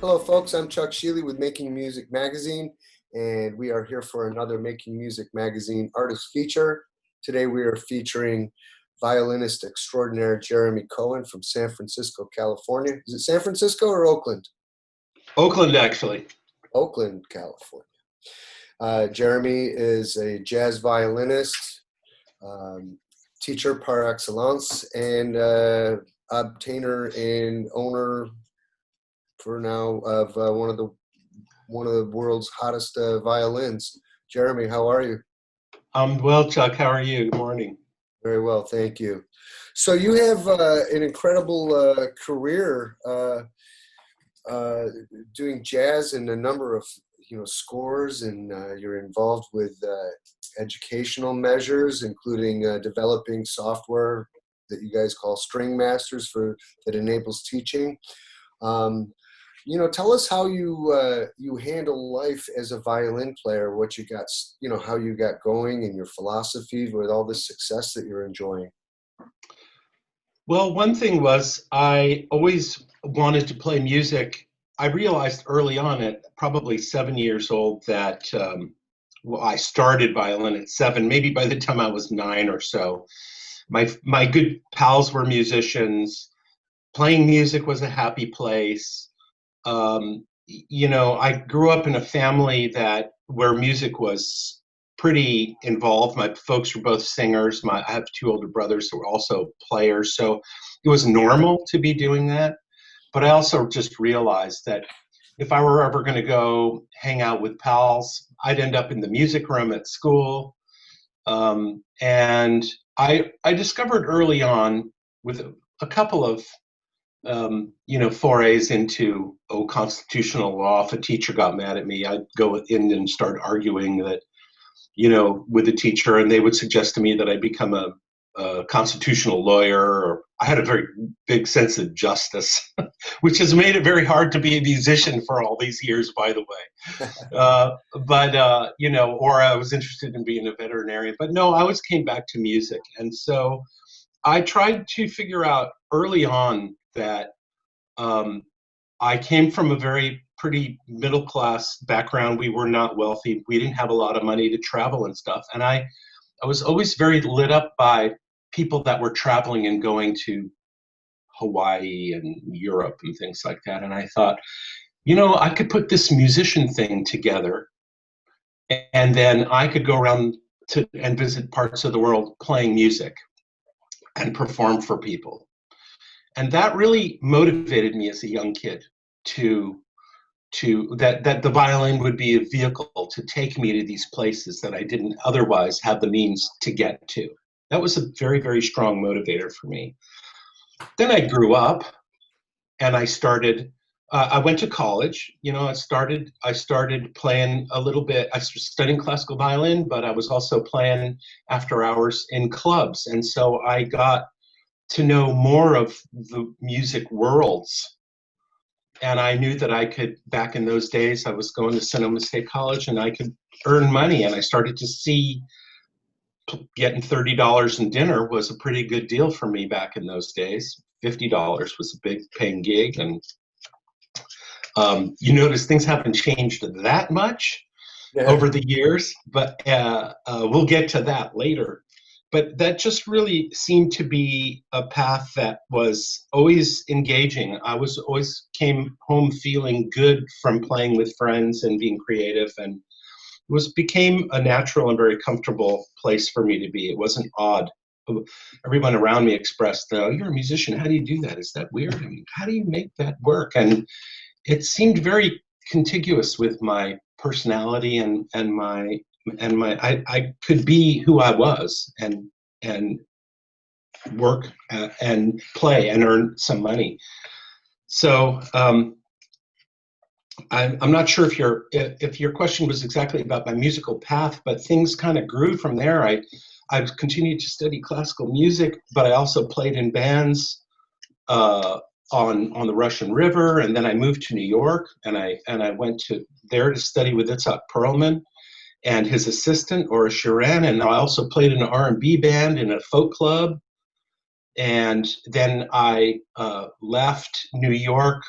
Hello, folks. I'm Chuck Schiele with Making Music Magazine, and we are here for another Making Music Magazine artist feature. Today we are featuring violinist extraordinaire Jeremy Cohen from San Francisco, California. Is it San Francisco or Oakland? Oakland, actually. Oakland, California. Jeremy is a jazz violinist, teacher par excellence, and obtainer and owner for now of one of the world's hottest violins. Jeremy, how are you? I'm well, Chuck. How are you? Good morning. Very well, thank you. So you have an incredible career doing jazz in a number of scores, and you're involved with educational measures, including developing software that you guys call String Masters that enables teaching. Tell us how you handle life as a violin player, what you got, how you got going, and your philosophy with all this success that you're enjoying. Well, one thing was I always wanted to play music. I realized early on at probably 7 years old that I started violin at 7. Maybe by the time I was 9 or so, my good pals were musicians. Playing music was a happy place. I grew up in a family where music was pretty involved. My folks were both singers. I have 2 older brothers who were also players, so it was normal to be doing that. But I also just realized that if I were ever going to go hang out with pals, I'd end up in the music room at school. And I discovered early on with a couple of forays into constitutional law. If a teacher got mad at me, I'd go in and start arguing that, with the teacher, and they would suggest to me that I become a constitutional lawyer. Or I had a very big sense of justice, which has made it very hard to be a musician for all these years, by the way. Or I was interested in being a veterinarian. But no, I always came back to music. And so I tried to figure out early on that I came from a pretty middle class background. We were not wealthy. We didn't have a lot of money to travel and stuff. And I was always very lit up by people that were traveling and going to Hawaii and Europe and things like that. And I thought, I could put this musician thing together, and then I could go around and visit parts of the world playing music and perform for people. And that really motivated me as a young kid to that the violin would be a vehicle to take me to these places that I didn't otherwise have the means to get to. That was a very, very strong motivator for me. Then I grew up and I went to college. I started playing a little bit. I was studying classical violin, but I was also playing after hours in clubs. And so I got to know more of the music worlds. And I knew that I could, back in those days, I was going to Sonoma State College, and I could earn money. And I started to see getting $30 in dinner was a pretty good deal for me back in those days. $50 was a big paying gig. And you notice things haven't changed that much over the years, but we'll get to that later. But that just really seemed to be a path that was always engaging. I always came home feeling good from playing with friends and being creative, and became a natural and very comfortable place for me to be. It wasn't odd. Everyone around me expressed, "You're a musician. How do you do that? Is that weird? I mean, how do you make that work?" And it seemed very contiguous with my personality and I could be who I was and work and play and earn some money. So I'm not sure if your question was exactly about my musical path, but things kind of grew from there. I continued to study classical music, but I also played in bands on the Russian River, and then I moved to New York, and I went there to study with Itzhak Perlman and his assistant, Ora Shiran, and I also played in an R&B band in a folk club. And then I left New York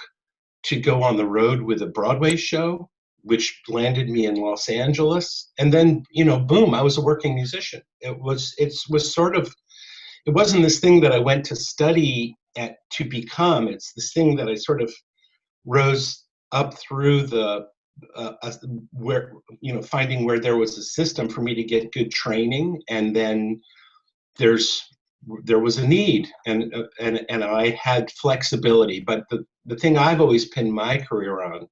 to go on the road with a Broadway show, which landed me in Los Angeles. And then, boom, I was a working musician. It was sort of, it wasn't this thing that I went to study to become. It's this thing that I sort of rose up through finding where there was a system for me to get good training, and then there was a need, and I had flexibility. But the thing I've always pinned my career on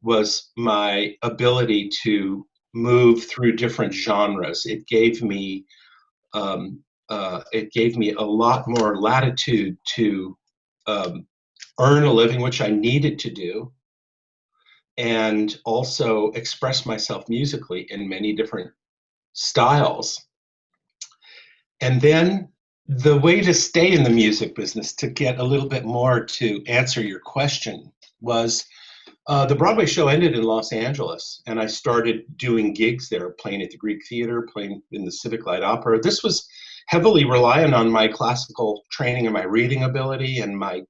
was my ability to move through different genres. It gave me a lot more latitude to earn a living, which I needed to do, and also express myself musically in many different styles. And then the way to stay in the music business, to get a little bit more to answer your question, was the Broadway show ended in Los Angeles, and I started doing gigs there, playing at the Greek Theater, playing in the Civic Light Opera. This was heavily reliant on my classical training and my reading ability and my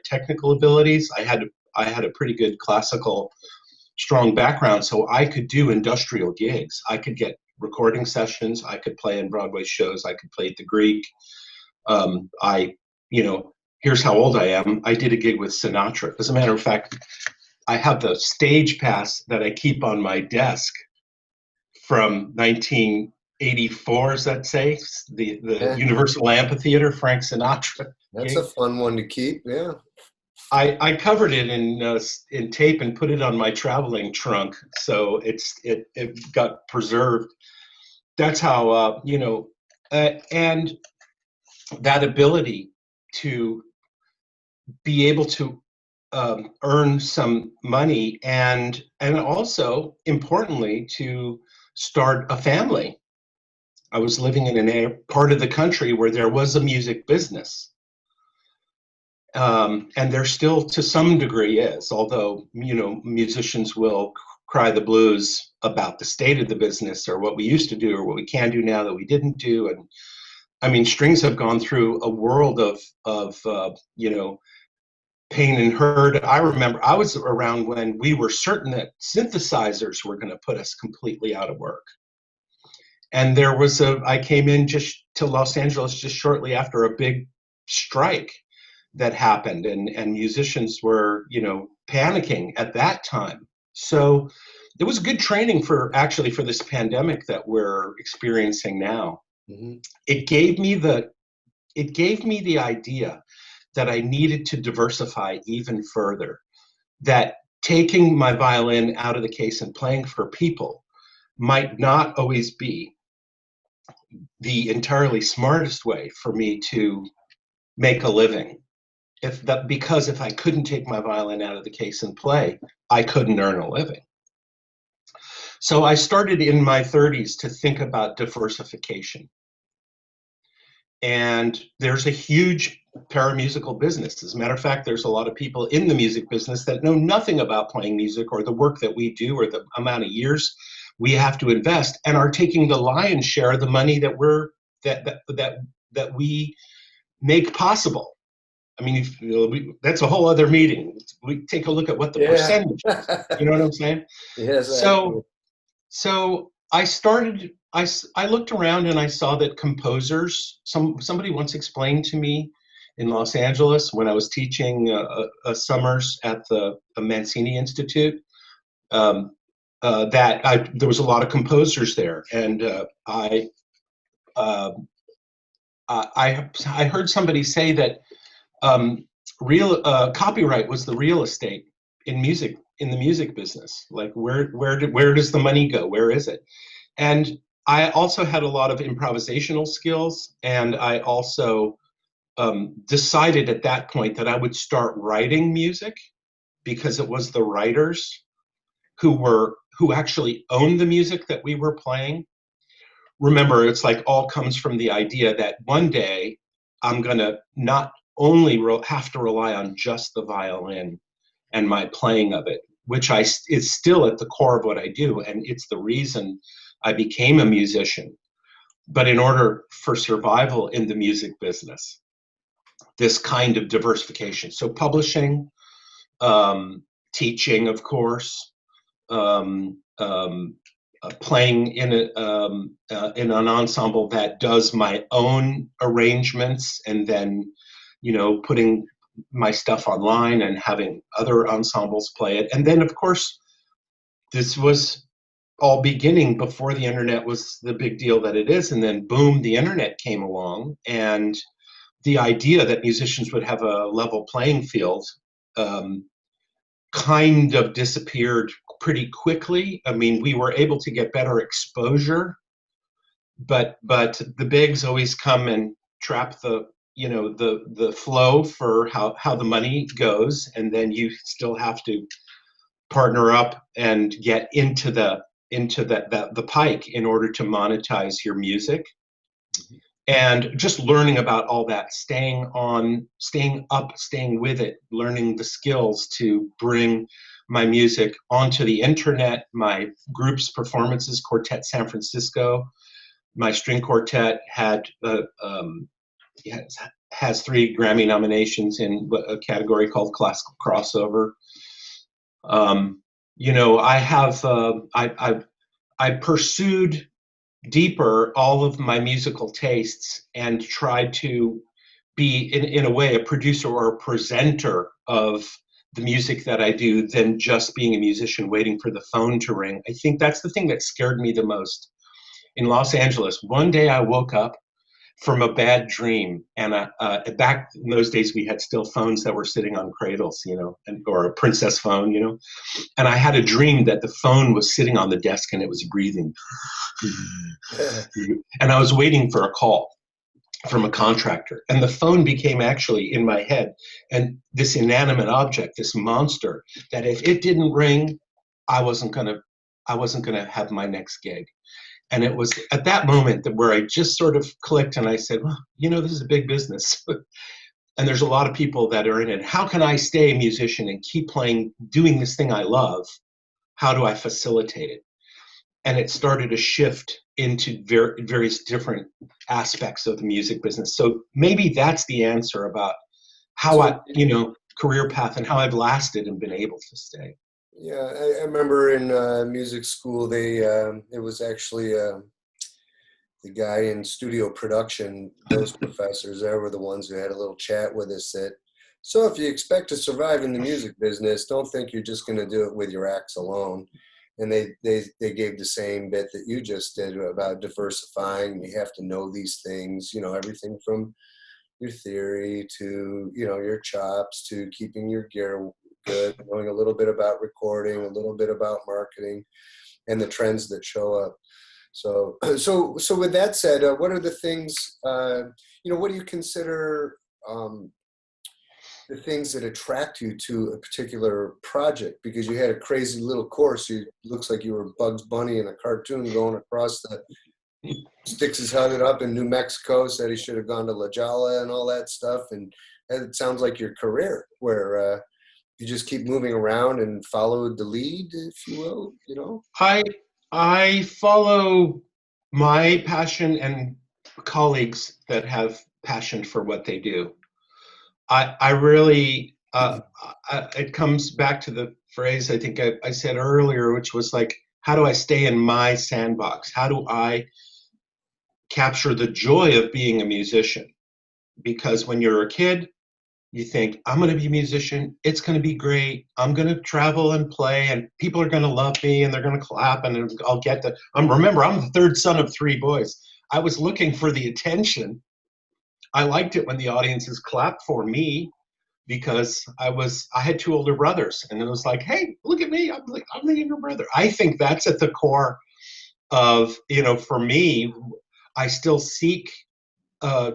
technical abilities. I had a pretty good classical strong background, so I could do industrial gigs. I could get recording sessions. I could play in Broadway shows. I could play at the Greek. Here's how old I am. I did a gig with Sinatra. As a matter of fact, I have the stage pass that I keep on my desk from 1984, let's say, the Universal Amphitheater, Frank Sinatra. That's a fun one to keep, yeah. I covered it in tape and put it on my traveling trunk, so it got preserved. That's how and that ability to be able to earn some money and also importantly to start a family. I was living in a part of the country where there was a music business. And there still, to some degree, is, although, musicians will cry the blues about the state of the business or what we used to do or what we can do now that we didn't do. And I mean, strings have gone through a world of pain and hurt. I remember I was around when we were certain that synthesizers were going to put us completely out of work. And I came in just to Los Angeles just shortly after a big strike that happened, and musicians were, panicking at that time. So it was good training for this pandemic that we're experiencing now. Mm-hmm. It gave me the idea that I needed to diversify even further, that taking my violin out of the case and playing for people might not always be the entirely smartest way for me to make a living. Because if I couldn't take my violin out of the case and play, I couldn't earn a living. So I started in my 30s to think about diversification. And there's a huge paramusical business. As a matter of fact, there's a lot of people in the music business that know nothing about playing music or the work that we do or the amount of years we have to invest, and are taking the lion's share of the money that we make possible. I mean, that's a whole other meeting. We take a look at what the percentage is. You know what I'm saying? Yes. So I looked around and I saw that composers, somebody once explained to me in Los Angeles when I was teaching summers at the Mancini Institute, that there was a lot of composers there. And I heard somebody say that copyright was the real estate in the music business. Like where does the money go? Where is it? And I also had a lot of improvisational skills, and I also decided at that point that I would start writing music, because it was the writers who actually owned the music that we were playing. Remember, it's like all comes from the idea that one day I'm gonna not only have to rely on just the violin and my playing of it, which is still at the core of what I do, and it's the reason I became a musician. But in order for survival in the music business, this kind of diversification, so publishing, teaching, of course, um, um, playing in an ensemble that does my own arrangements, and then, you know, putting my stuff online and having other ensembles play it. And then, of course, this was all beginning before the internet was the big deal that it is. And then, boom, the internet came along, and the idea that musicians would have a level playing field um, kind of disappeared pretty quickly. I mean, we were able to get better exposure, but the bigs always come and trap the, you know, the flow for how the money goes, and then you still have to partner up and get into the pike in order to monetize your music. And just learning about all that, staying up, staying with it, learning the skills to bring my music onto the internet, my group's performances, Quartet San Francisco. My string quartet has 3 Grammy nominations in a category called classical crossover. You know, I pursued deeper all of my musical tastes and tried to be, in a way, a producer or a presenter of the music that I do than just being a musician waiting for the phone to ring. I think that's the thing that scared me the most. In Los Angeles, one day I woke up from a bad dream, and back in those days we had still phones that were sitting on cradles, you know, or a princess phone, you know, and I had a dream that the phone was sitting on the desk and it was breathing. And I was waiting for a call from a contractor, and the phone became actually in my head, and this inanimate object, this monster, that if it didn't ring, I wasn't gonna have my next gig. And it was at that moment that where I just sort of clicked, and I said, well, you know, this is a big business. And there's a lot of people that are in it. How can I stay a musician and keep playing, doing this thing I love? How do I facilitate it? And it started to shift into various different aspects of the music business. So maybe that's the answer about how you know, career path and how I've lasted and been able to stay. Yeah, I remember in music school, it was actually the guy in studio production, those professors there were the ones who had a little chat with us that, so if you expect to survive in the music business, don't think you're just going to do it with your axe alone. And they gave the same bit that you just did about diversifying. You have to know these things, you know, everything from your theory to, you know, your chops to keeping your gear good, knowing a little bit about recording, a little bit about marketing, and the trends that show up. So with that said, what are the things, you know, what do you consider the things that attract you to a particular project? Because you had a crazy little course. You looks like you were Bugs Bunny in a cartoon going across the, sticks his head up in New Mexico, said he should have gone to La Jolla and all that stuff. And it sounds like your career where you just keep moving around and follow the lead, if you will, you know? I follow my passion and colleagues that have passion for what they do. I really, it comes back to the phrase I think I said earlier, which was like, how do I stay in my sandbox? How do I capture the joy of being a musician? Because when you're a kid, you think, I'm going to be a musician. It's going to be great. I'm going to travel and play, and people are going to love me, and they're going to clap, and I'll get the. Remember, I'm the third son of 3 boys. I was looking for the attention. I liked it when the audiences clapped for me because I had 2 older brothers, and it was like, hey, look at me. I'm the younger brother. I think that's at the core of, you know, for me, I still seek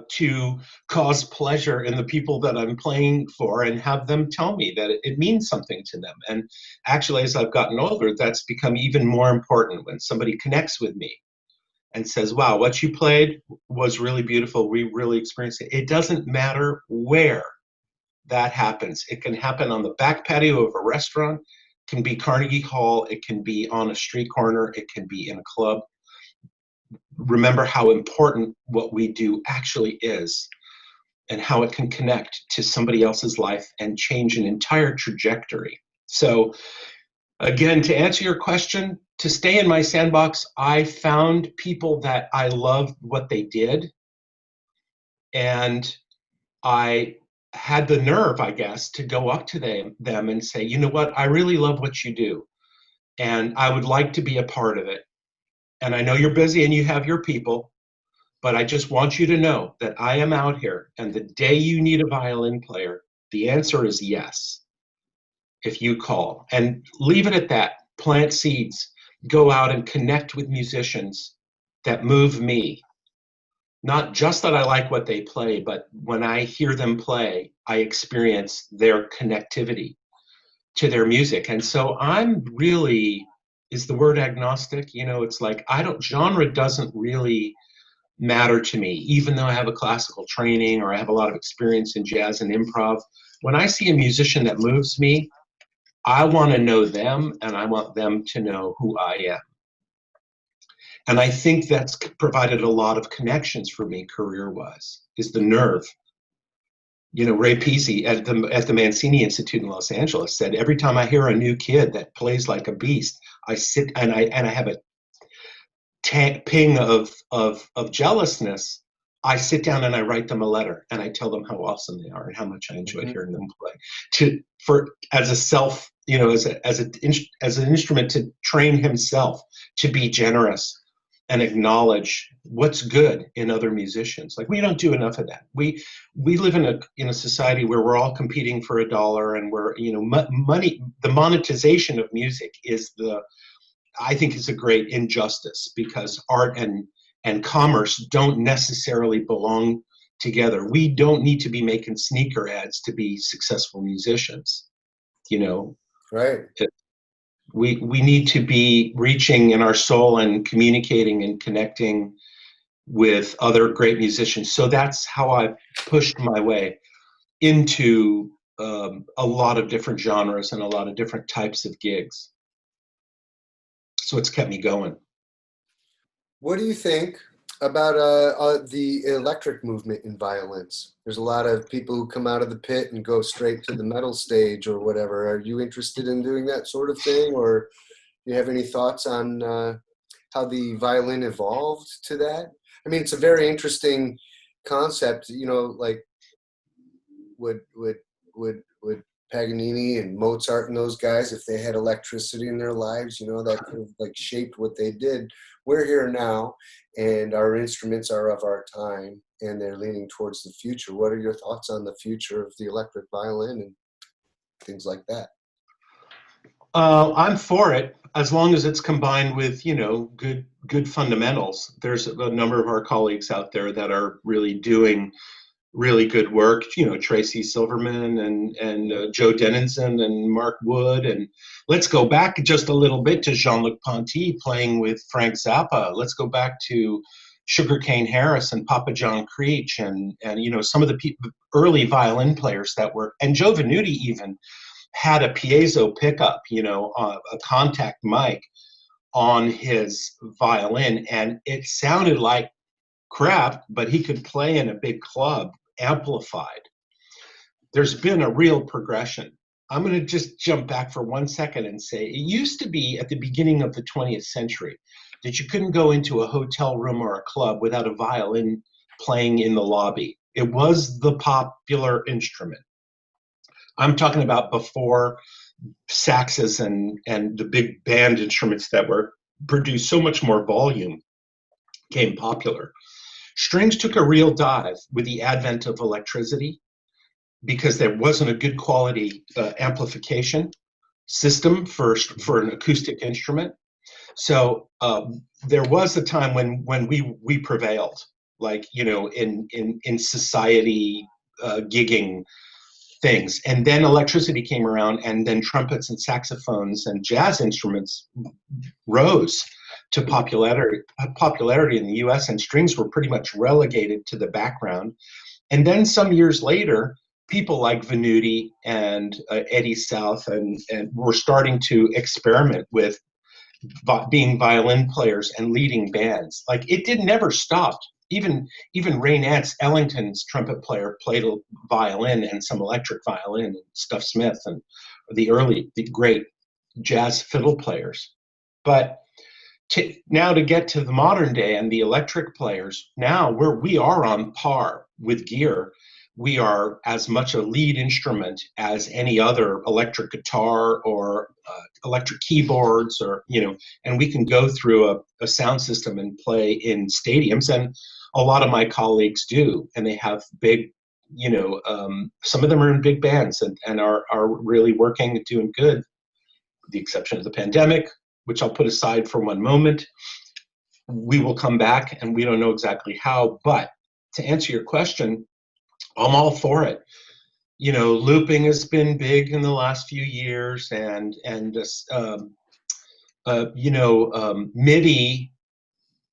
to cause pleasure in the people that I'm playing for and have them tell me that it means something to them. And actually, as I've gotten older, that's become even more important when somebody connects with me and says, wow, what you played was really beautiful. We really experienced it. It doesn't matter where that happens. It can happen on the back patio of a restaurant, it can be Carnegie Hall, it can be on a street corner, it can be in a club. Remember how important what we do actually is. and how it can connect to somebody else's life and change an entire trajectory. So again, to answer your question, to stay in my sandbox, I found people that I loved what they did, and I had the nerve, I guess, to go up to them and say, you know what, I really love what you do, and I would like to be a part of it. And I know you're busy and you have your people, but I just want you to know that I am out here, and the day you need a violin player, the answer is yes, if you call. And leave it at that. Plant seeds. Go out and connect with musicians that move me. Not just that I like what they play, but when I hear them play, I experience their connectivity to their music. And so I'm really, is the word agnostic? You know, it's like, genre doesn't really matter to me, even though I have a classical training or I have a lot of experience in jazz and improv. When I see a musician that moves me, I want to know them, and I want them to know who I am. And I think that's provided a lot of connections for me career-wise, is the nerve. You know, Ray Peasy at the Mancini Institute in Los Angeles said, every time I hear a new kid that plays like a beast, I sit and I have a ping of jealousness. I sit down and I write them a letter, and I tell them how awesome they are and how much I enjoyed hearing them play. As a self, you know, as an instrument to train himself to be generous and acknowledge what's good in other musicians. Like, we don't do enough of that. We live in a society where we're all competing for a dollar, and we're, you know, money. The monetization of music I think is a great injustice, because art and commerce don't necessarily belong together. We don't need to be making sneaker ads to be successful musicians. You know, Right. We need to be reaching in our soul and communicating and connecting with other great musicians. So that's how I pushed my way into a lot of different genres and a lot of different types of gigs. So it's kept me going. What do you think about the electric movement in violins? There's a lot of people who come out of the pit and go straight to the metal stage or whatever. Are you interested in doing that sort of thing, or do you have any thoughts on how the violin evolved to that? I mean, it's a very interesting concept. You know, like would Paganini and Mozart and those guys, if they had electricity in their lives, you know, that could have like shaped what they did. We're here now, and our instruments are of our time, and they're leaning towards the future. What are your thoughts on the future of the electric violin and things like that? I'm for it, as long as it's combined with, you know, good fundamentals. There's a number of our colleagues out there that are really doing really good work, you know, Tracy Silverman and Joe Dennison and Mark Wood. And let's go back just a little bit to Jean-Luc Ponty playing with Frank Zappa. Let's go back to Sugarcane Harris and Papa John Creech and you know, some of the early violin players that were, and Joe Venuti even had a piezo pickup, you know, a contact mic on his violin, and it sounded like crap, but he could play in a big club amplified. There's been a real progression. I'm going to just jump back for 1 second and say, it used to be at the beginning of the 20th century that you couldn't go into a hotel room or a club without a violin playing in the lobby. It was the popular instrument. I'm talking about before saxes and the big band instruments that were produced so much more volume became popular. Strings took a real dive with the advent of electricity, because there wasn't a good quality amplification system for an acoustic instrument. So there was a time when we prevailed, like, you know, in society gigging things. And then electricity came around, and then trumpets and saxophones and jazz instruments rose to popularity in the US, and strings were pretty much relegated to the background. And then some years later, people like Venuti and Eddie South and were starting to experiment with being violin players and leading bands. Like, it never stopped even Ray Nance, Ellington's trumpet player, played a violin and some electric violin, and Stuff Smith, and the great jazz fiddle players. But now to get to the modern day and the electric players, now we are on par with gear. We are as much a lead instrument as any other electric guitar or electric keyboards, or and we can go through a sound system and play in stadiums, and a lot of my colleagues do, and they have big, some of them are in big bands and are really working and doing good, with the exception of the pandemic, which I'll put aside for one moment. We will come back, and we don't know exactly how, but to answer your question, I'm all for it. Looping has been big in the last few years, and MIDI,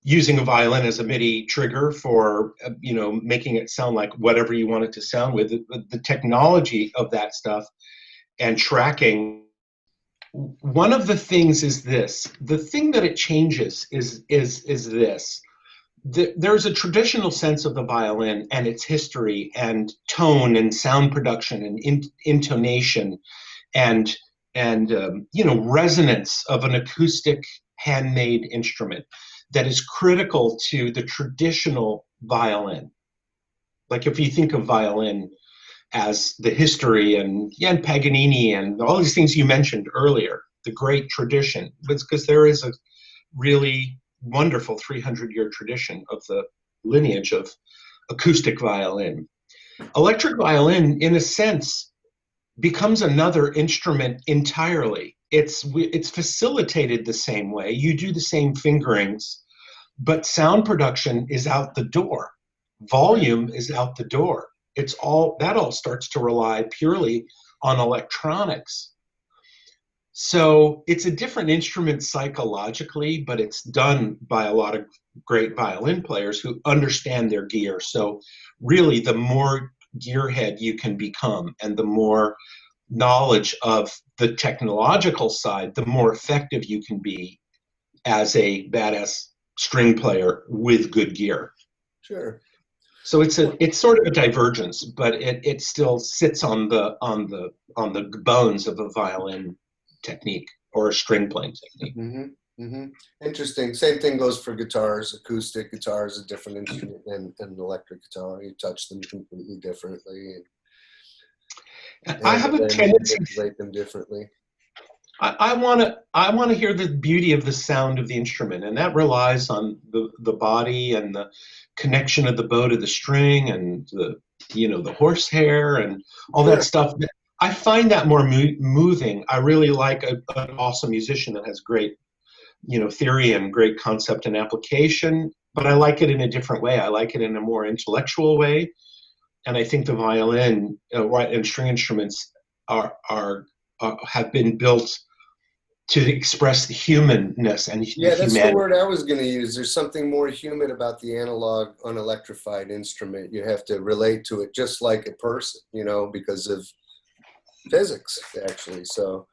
using a violin as a MIDI trigger for making it sound like whatever you want it to sound with. The technology of that stuff and tracking. One of the things is this. The thing that it changes is this. There's a traditional sense of the violin and its history and tone and sound production and intonation and resonance of an acoustic handmade instrument that is critical to the traditional violin. Like if you think of violin as the history and Paganini and all these things you mentioned earlier, the great tradition, because there is a really wonderful 300-year tradition of the lineage of acoustic violin. Electric violin, in a sense, becomes another instrument entirely. It's facilitated the same way. You do the same fingerings, but sound production is out the door. Volume is out the door. That all starts to rely purely on electronics. So it's a different instrument psychologically, but it's done by a lot of great violin players who understand their gear. So really, the more gearhead you can become and the more knowledge of the technological side, the more effective you can be as a badass string player with good gear. Sure. So it's sort of a divergence, but it still sits on the bones of a violin technique or a string playing technique. Mm-hmm. Mm-hmm. Interesting. Same thing goes for guitars. Acoustic guitar is a different instrument than an electric guitar. You touch them completely differently. And I have a tendency to rate them differently. I want to hear the beauty of the sound of the instrument, and that relies on the body and the connection of the bow to the string and the horsehair and all that stuff. I find that more moving. I really like an awesome musician that has great theory and great concept and application, but I like it in a different way. I like it in a more intellectual way, and I think the violin and string instruments have been built to express the humanness and that's humanity. the word I was going to use. There's something more human about the analog unelectrified instrument. You have to relate to it just like a person, because of physics, actually. So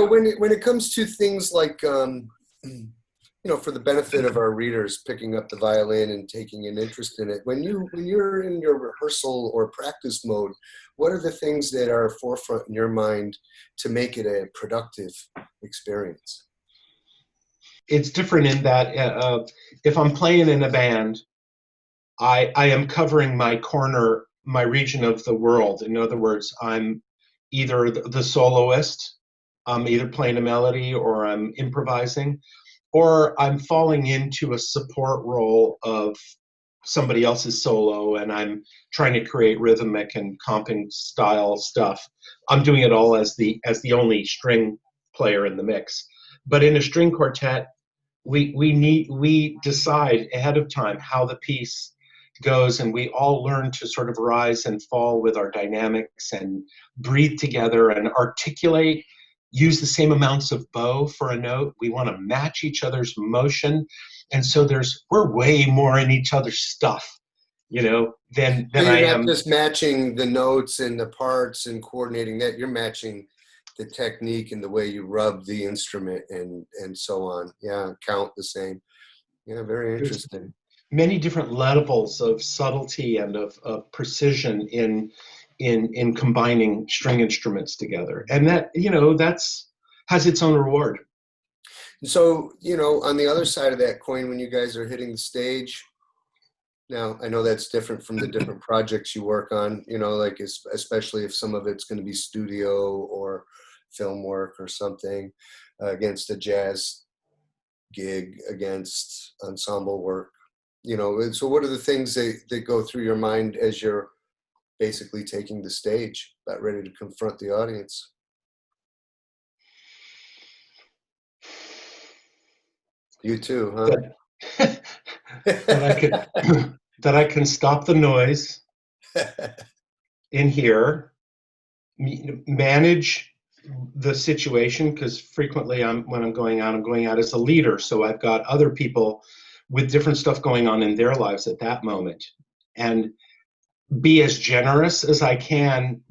when it comes to things like for the benefit of our readers picking up the violin and taking an interest in it, when you're in your rehearsal or practice mode, what are the things that are forefront in your mind to make it a productive experience? It's different in that if I'm playing in a band, I am covering my corner, my region of the world. In other words, I'm either the soloist, I'm either playing a melody or I'm improvising, or I'm falling into a support role of somebody else's solo and I'm trying to create rhythmic and comping style stuff. I'm doing it all as the only string player in the mix. But in a string quartet, we decide ahead of time how the piece goes, and we all learn to sort of rise and fall with our dynamics and breathe together and articulate, use the same amounts of bow for a note. We want to match each other's motion. And so we're way more in each other's stuff, than I am. You're not just matching the notes and the parts and coordinating that. You're matching the technique and the way you rub the instrument and so on. Yeah, count the same. Yeah, very interesting. many different levels of subtlety and of precision in combining string instruments together, and that that's has its own reward. So, on the other side of that coin, when you guys are hitting the stage, now I know that's different from the different projects you work on, like especially if some of it's going to be studio or film work or something, against a jazz gig, against ensemble work. So what are the things that go through your mind as you're basically taking the stage, about ready to confront the audience? You too, huh? That I could that I can stop the noise in here, manage the situation, because frequently when I'm going out as a leader, so I've got other people with different stuff going on in their lives at that moment, and be as generous as I can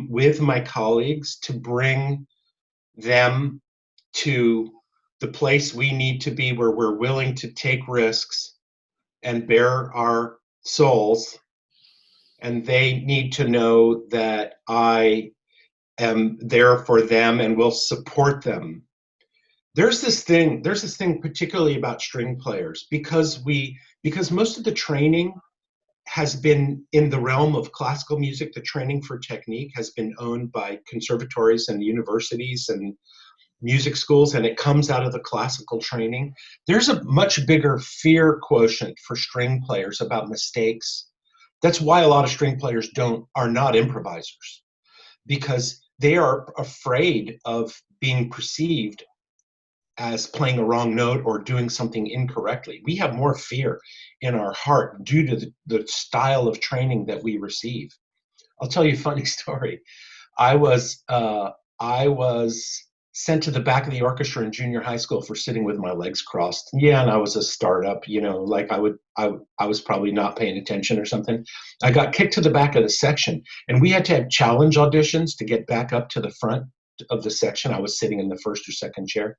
with my colleagues to bring them to the place we need to be, where we're willing to take risks and bare our souls, and they need to know that I am there for them and will support them. There's this thing particularly about string players, because most of the training has been in the realm of classical music. The training for technique has been owned by conservatories and universities and music schools, and it comes out of the classical training. There's a much bigger fear quotient for string players about mistakes. That's why a lot of string players are not improvisers, because they are afraid of being perceived as playing a wrong note or doing something incorrectly. We have more fear in our heart due to the style of training that we receive. I'll tell you a funny story. I was sent to the back of the orchestra in junior high school for sitting with my legs crossed. Yeah, and I was a startup, like I was probably not paying attention or something. I got kicked to the back of the section, and we had to have challenge auditions to get back up to the front of the section. I was sitting in the first or second chair.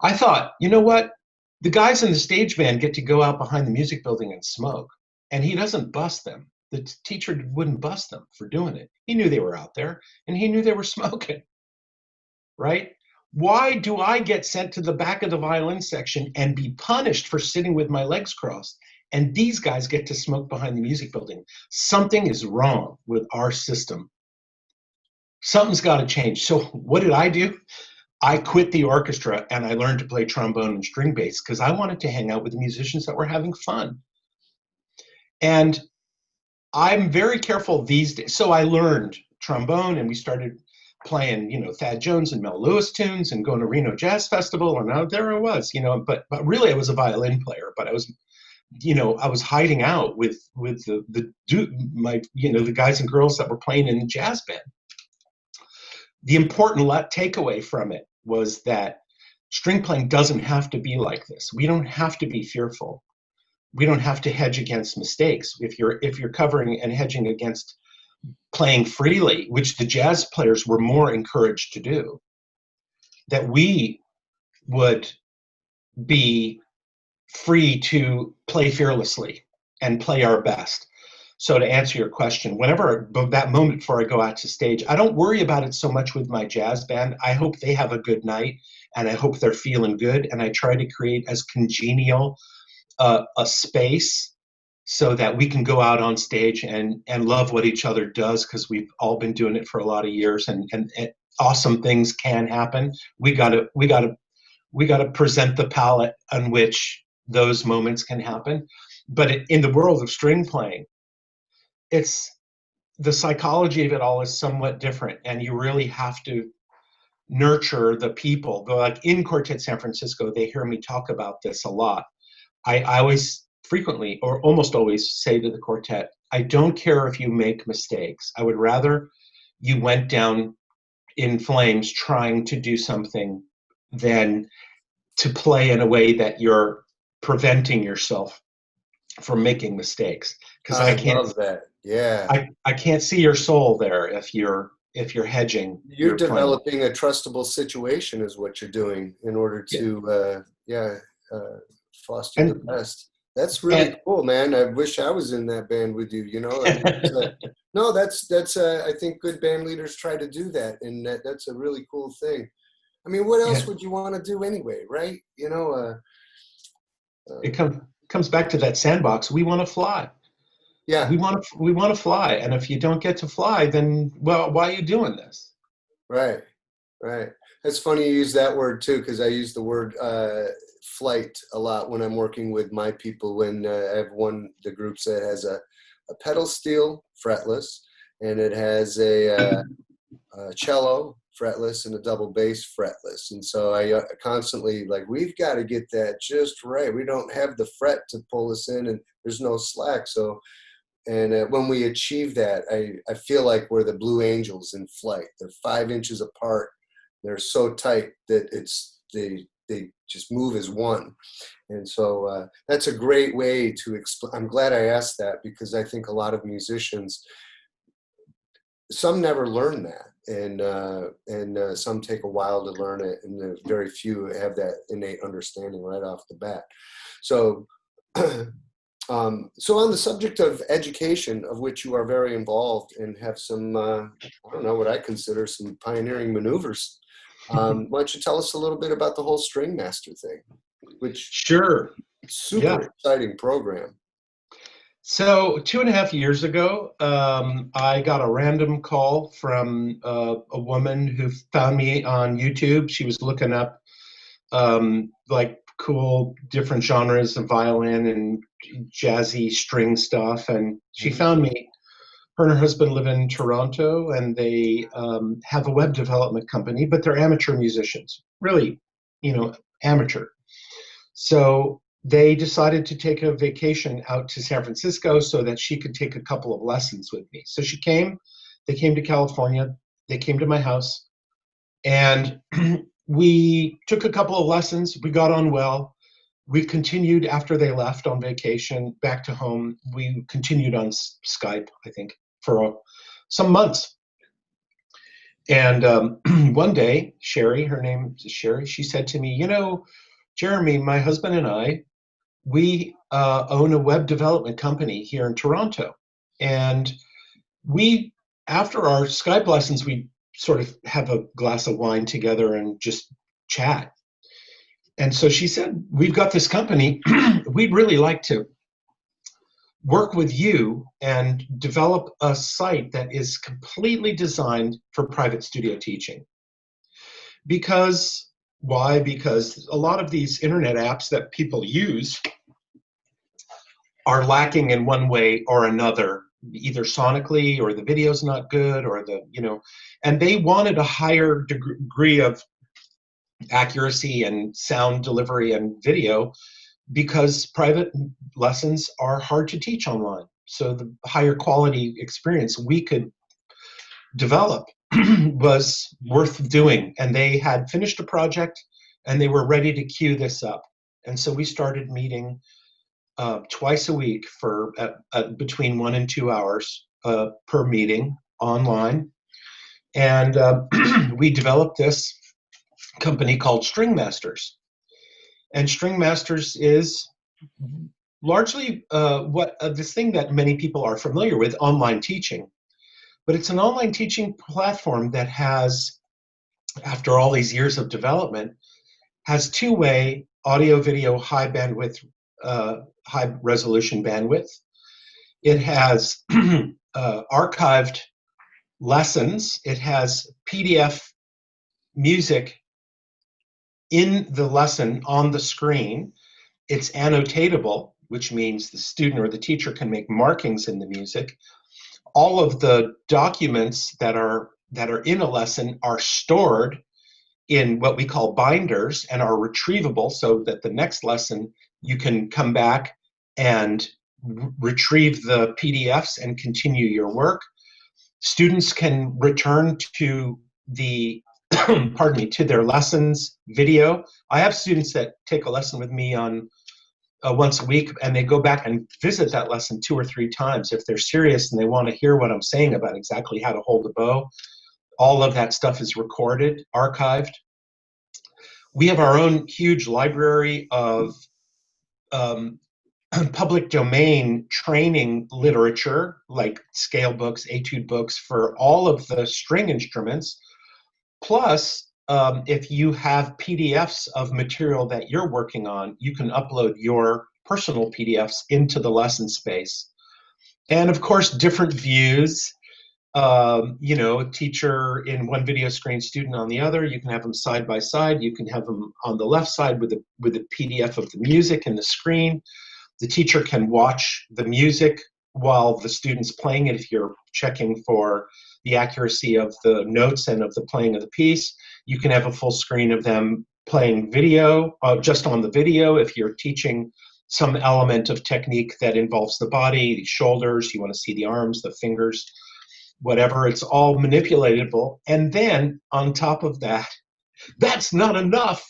I thought, you know what? The guys in the stage band get to go out behind the music building and smoke, and he doesn't bust them. The teacher wouldn't bust them for doing it. He knew they were out there, and he knew they were smoking, right? Why do I get sent to the back of the violin section and be punished for sitting with my legs crossed, and these guys get to smoke behind the music building? Something is wrong with our system. Something's got to change. So what did I do? I quit the orchestra and I learned to play trombone and string bass, because I wanted to hang out with the musicians that were having fun. And I'm very careful these days. So I learned trombone, and we started playing, Thad Jones and Mel Lewis tunes and going to Reno Jazz Festival. And now there I was, but really I was a violin player, but I was hiding out with the guys and girls that were playing in the jazz band. The important takeaway from it was that string playing doesn't have to be like this. We don't have to be fearful. We don't have to hedge against mistakes. If you're covering and hedging against playing freely, which the jazz players were more encouraged to do, that we would be free to play fearlessly and play our best. So to answer your question, whenever that moment before I go out to stage, I don't worry about it so much with my jazz band. I hope they have a good night, and I hope they're feeling good. And I try to create as congenial a space so that we can go out on stage and love what each other does, because we've all been doing it for a lot of years, and awesome things can happen. We gotta present the palette on which those moments can happen. But in the world of string playing, it's the psychology of it all is somewhat different, and you really have to nurture the people. Like in Quartet San Francisco, they hear me talk about this a lot. I always frequently, or almost always, say to the quartet, I don't care if you make mistakes. I would rather you went down in flames trying to do something than to play in a way that you're preventing yourself from making mistakes. Because I love that. Yeah. I can't see your soul there if you're hedging. You're playing. developing a trustable situation is what you're doing in order to foster the best. That's really And cool, man. I wish I was in that band with you. You know, I mean, no, that's I think good band leaders try to do that, and that's a really cool thing. I mean, what else yeah, would you want to do anyway, right? You know, it comes back to that sandbox. We want to fly. yeah, We want to fly, and if you don't get to fly, then well, why are you doing this? right, right. That's funny you use that word too, because I use the word flight a lot when I'm working with my people. When I have the groups that has a pedal steel fretless, and it has a cello fretless and a double bass fretless. And so I constantly like, we've got to get that just right. We don't have the fret to pull us in, and there's no slack. So, and when we achieve that, I feel like we're the Blue Angels in flight. They're 5 inches apart. They're so tight that they just move as one. And so that's a great way to explain. I'm glad I asked that, because I think a lot of musicians, some never learn that, and some take a while to learn it, and very few have that innate understanding right off the bat. So, so on the subject of education, of which you are very involved and have some, I don't know, what I consider some pioneering maneuvers. Why don't you tell us a little bit about the whole String Master thing, which Sure. super Yeah. exciting program. So 2.5 years ago, I got a random call from a woman who found me on YouTube. She was looking up like cool different genres of violin and jazzy string stuff, and she Mhm. found me. Her and her husband live in Toronto, and they have a web development company, but they're amateur musicians, really, amateur. So they decided to take a vacation out to San Francisco so that she could take a couple of lessons with me. So they came to California, they came to my house, and we took a couple of lessons. We got on well. We continued after they left on vacation back to home. We continued on Skype, I think, for some months. And one day, Sherry, her name is Sherry, she said to me, Jeremy, my husband and I, we own a web development company here in Toronto. And we, after our Skype lessons, we sort of have a glass of wine together and just chat. And so she said, we've got this company. We'd really like to work with you and develop a site that is completely designed for private studio teaching. Because, why? Because a lot of these internet apps that people use are lacking in one way or another, either sonically, or the video's not good, or and they wanted a higher degree of accuracy and sound delivery and video, because private lessons are hard to teach online. So the higher quality experience we could develop was worth doing. And they had finished a project and they were ready to queue this up. And so we started meeting twice a week for between 1 and 2 hours per meeting online. And we developed this company called String Masters. And String Masters is largely this thing that many people are familiar with, online teaching. But it's an online teaching platform that has, after all these years of development, has two-way audio, video, high bandwidth, high resolution bandwidth. It has archived lessons. It has PDF music in the lesson on the screen. It's annotatable, which means the student or the teacher can make markings in the music. All of the documents that are in a lesson are stored in what we call binders and are retrievable, so that the next lesson you can come back and retrieve the PDFs and continue your work. Students can return to the pardon me, to their lessons video. I have students that take a lesson with me on once a week, and they go back and visit that lesson 2 or 3 times if they're serious and they want to hear what I'm saying about exactly how to hold a bow. All of that stuff is recorded, archived. We have our own huge library of public domain training literature, like scale books, etude books for all of the string instruments. Plus, if you have PDFs of material that you're working on, you can upload your personal PDFs into the lesson space. And of course, different views. A teacher in one video screen, student on the other. You can have them side by side. You can have them on the left side with a PDF of the music and the screen. The teacher can watch the music while the student's playing it if you're checking for the accuracy of the notes and of the playing of the piece. You can have a full screen of them playing video, just on the video if you're teaching some element of technique that involves the body, the shoulders, you want to see the arms, the fingers, whatever. It's all manipulatable. And then on top of that, that's not enough.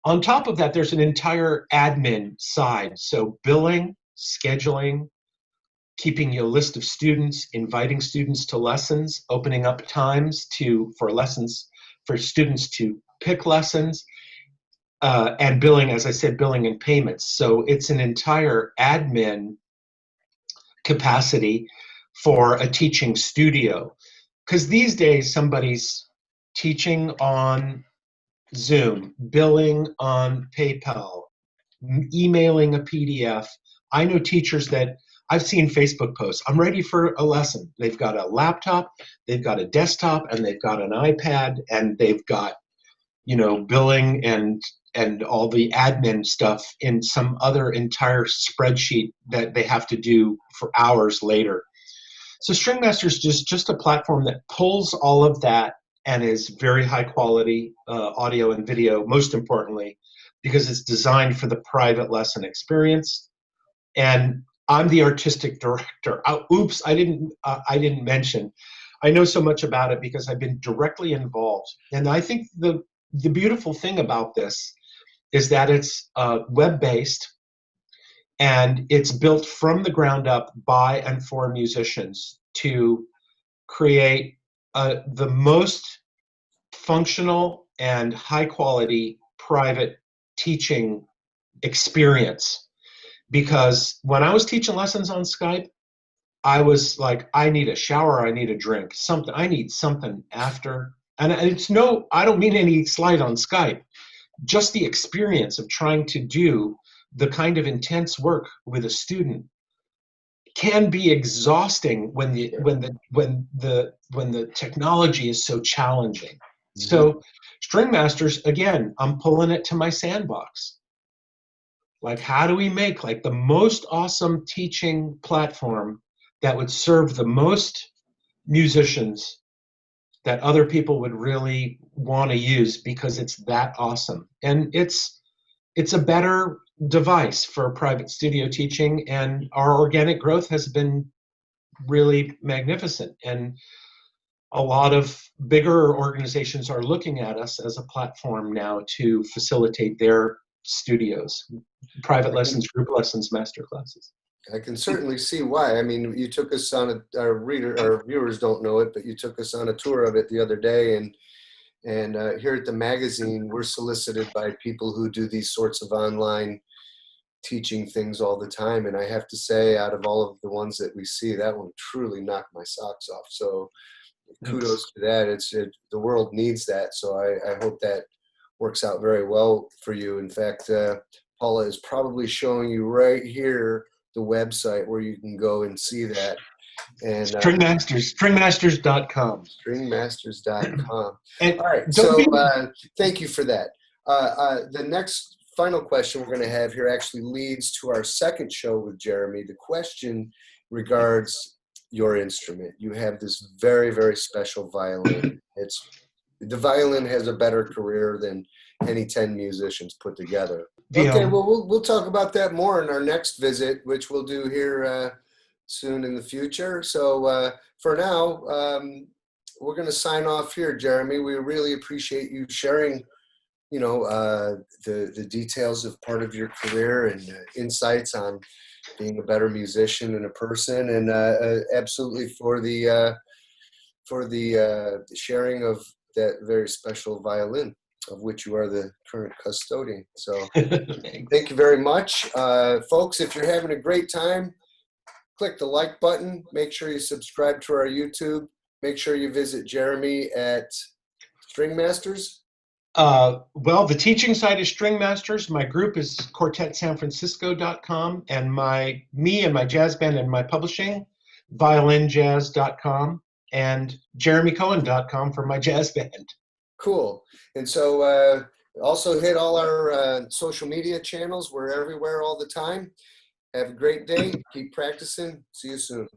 On top of that, there's an entire admin side. So billing, scheduling, keeping a list of students, inviting students to lessons, opening up times for students to pick lessons, and billing, as I said, billing and payments. So it's an entire admin capacity for a teaching studio. Because these days, somebody's teaching on Zoom, billing on PayPal, emailing a PDF. I know teachers that I've seen Facebook posts. I'm ready for a lesson. They've got a laptop, they've got a desktop, and they've got an iPad, and they've got, billing and all the admin stuff in some other entire spreadsheet that they have to do for hours later. So Stringmaster is just a platform that pulls all of that and is very high quality audio and video, most importantly, because it's designed for the private lesson experience. And I'm the artistic director. Oops, I didn't mention. I know so much about it because I've been directly involved. And I think the beautiful thing about this is that it's web-based, and it's built from the ground up by and for musicians to create the most functional and high quality private teaching experience. Because when I was teaching lessons on Skype, I was like, I need a shower, I need a drink, something, I need something after. And I don't mean any slight on Skype, just the experience of trying to do the kind of intense work with a student can be exhausting when the technology is so challenging. Mm-hmm. So String Masters, again, I'm pulling it to my sandbox. Like, how do we make like the most awesome teaching platform that would serve the most musicians that other people would really want to use because it's that awesome? And it's a better device for private studio teaching, and our organic growth has been really magnificent. And a lot of bigger organizations are looking at us as a platform now to facilitate their studios, private lessons, group lessons, master classes. I can certainly see why. I mean, you took us on our viewers don't know it, but you took us on a tour of it the other day, and here at the magazine, we're solicited by people who do these sorts of online teaching things all the time. And I have to say, out of all of the ones that we see, that one truly knocked my socks off. So kudos to that. The world needs that. So I hope that works out very well for you. In fact, Paula is probably showing you right here the website where you can go and see that. And stringmasters.com. Stringmasters.com. All right. So thank you for that. The next final question we're going to have here actually leads to our second show with Jeremy. The question regards your instrument. You have this very, very special violin. The violin has a better career than any 10 musicians put together. Okay, well, we'll talk about that more in our next visit, which we'll do here soon in the future. So for now, we're going to sign off here, Jeremy. We really appreciate you sharing, the details of part of your career and insights on being a better musician and a person, and absolutely for the sharing of that very special violin. of which you are the current custodian. So Thanks. thank you very much. Folks, if you're having a great time, click the like button. Make sure you subscribe to our YouTube. Make sure you visit Jeremy at String Masters. Well, the teaching site is String Masters. My group is quartetsanfrancisco.com, and me and my jazz band and my publishing, violinjazz.com, and jeremycohen.com for my jazz band. Cool. And so also hit all our social media channels. We're everywhere all the time. Have a great day. Keep practicing. See you soon.